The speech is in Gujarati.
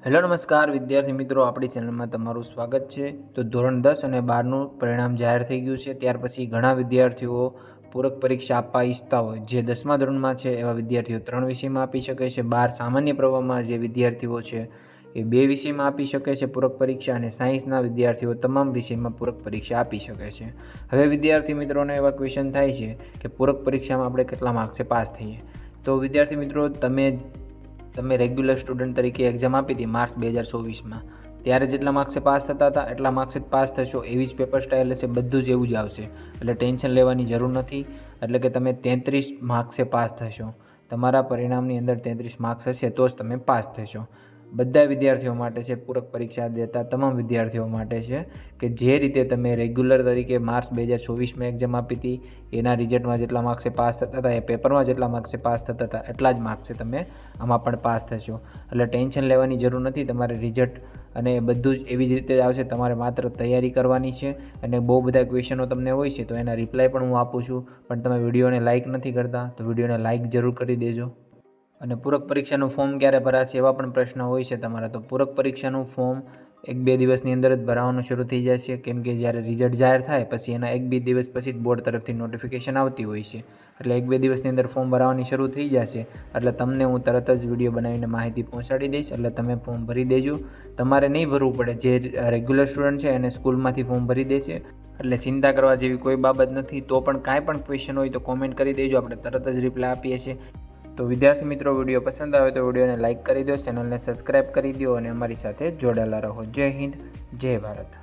હેલો નમસ્કાર વિદ્યાર્થી મિત્રો, આપણી ચેનલમાં તમારું સ્વાગત છે। તો ધોરણ 10 અને 12નું પરિણામ જાહેર થઈ ગયું છે। ત્યાર પછી ઘણા વિદ્યાર્થીઓ પૂરક પરીક્ષા આપવા ઈચ્છતા હોય, જે 10મા ધોરણમાં છે એવા વિદ્યાર્થીઓ 3 વિષયમાં આપી શકે છે। 12 સામાન્ય પ્રવાહમાં જે વિદ્યાર્થીઓ છે એ 2 વિષયમાં આપી શકે છે પૂરક પરીક્ષા, અને સાયન્સના વિદ્યાર્થીઓ તમામ વિષયમાં પૂરક પરીક્ષા આપી શકે છે। હવે વિદ્યાર્થી મિત્રોને એવા ક્વેશ્ચન થાય છે કે પૂરક પરીક્ષામાં આપણે કેટલા માર્ક્સે પાસ થઈએ। તો વિદ્યાર્થી મિત્રો, તમે રેગ્યુલર સ્ટુડન્ટ તરીકે એક્ઝામ આપી હતી માર્ચ 2024માં, ત્યારે જેટલા માર્ક્સે પાસ થતા હતા એટલા માર્ક્સે જ પાસ થશો, એવી જ પેપર સ્ટાઇલ હશે, બધું જ એવું જ આવશે, એટલે ટેન્શન લેવાની જરૂર નથી। એટલે કે તમે 33 માર્ક્સે પાસ થશો, તમારા પરિણામની અંદર 33 માર્ક્સ હશે તો જ તમે પાસ થશો। બધા વિદ્યાર્થીઓ માટે છે, પૂરક પરીક્ષા દેતા તમામ વિદ્યાર્થીઓ માટે છે કે જે રીતે તમે રેગ્યુલર તરીકે માર્ચ 2024માં એક્ઝામ આપી હતી, એના રિઝલ્ટમાં જેટલા માર્ક્સે પાસ થતા હતા, એ પેપરમાં જેટલા માર્ક્સે પાસ થતા હતા એટલા જ માર્ક્સે તમે આમાં પણ પાસ થશો। એટલે ટેન્શન લેવાની જરૂર નથી, તમારે રિઝલ્ટ અને બધું જ એવી જ રીતે આવશે, તમારે માત્ર તૈયારી કરવાની છે। અને બહુ બધા ક્વેશ્ચનો તમને હોય છે તો એના રિપ્લાય પણ હું આપું છું, પણ તમે વિડીયોને લાઇક નથી કરતા તો વિડીયોને લાઇક જરૂર કરી દેજો। અને પૂરક પરીક્ષાનું ફોર્મ ક્યારે ભરાશે એવા પણ પ્રશ્ન હોય છે તમારા, તો પૂરક પરીક્ષાનું ફોર્મ 1-2 દિવસની અંદર જ ભરાવાનું શરૂ થઈ જશે, કેમ કે જ્યારે રિઝલ્ટ જાહેર થાય પછી એના 1-2 દિવસ પછી જ બોર્ડ તરફથી નોટિફિકેશન આવતી હોય છે, એટલે 1-2 દિવસની અંદર ફોર્મ ભરાવાની શરૂ થઈ જશે। એટલે તમને હું તરત જ વિડીયો બનાવીને માહિતી પહોંચાડી દઈશ, એટલે તમે ફોર્મ ભરી દેજો। તમારે નહીં ભરવું પડે, જે રેગ્યુલર સ્ટુડન્ટ છે એને સ્કૂલમાંથી ફોર્મ ભરી દેશે, એટલે ચિંતા કરવા જેવી કોઈ બાબત નથી। તો પણ કાંઈ પણ ક્વેશ્ચન હોય તો કોમેન્ટ કરી દેજો, આપણે તરત જ રિપ્લાય આપીએ છીએ। તો વિદ્યાર્થી મિત્રો, વિડીયો પસંદ આવે તો વિડીયોને લાઇક કરી દો, ચેનલને સબસ્ક્રાઈબ કરી દો અને અમારી સાથે જોડાયેલા રહો। જય હિન્દ, જય ભારત।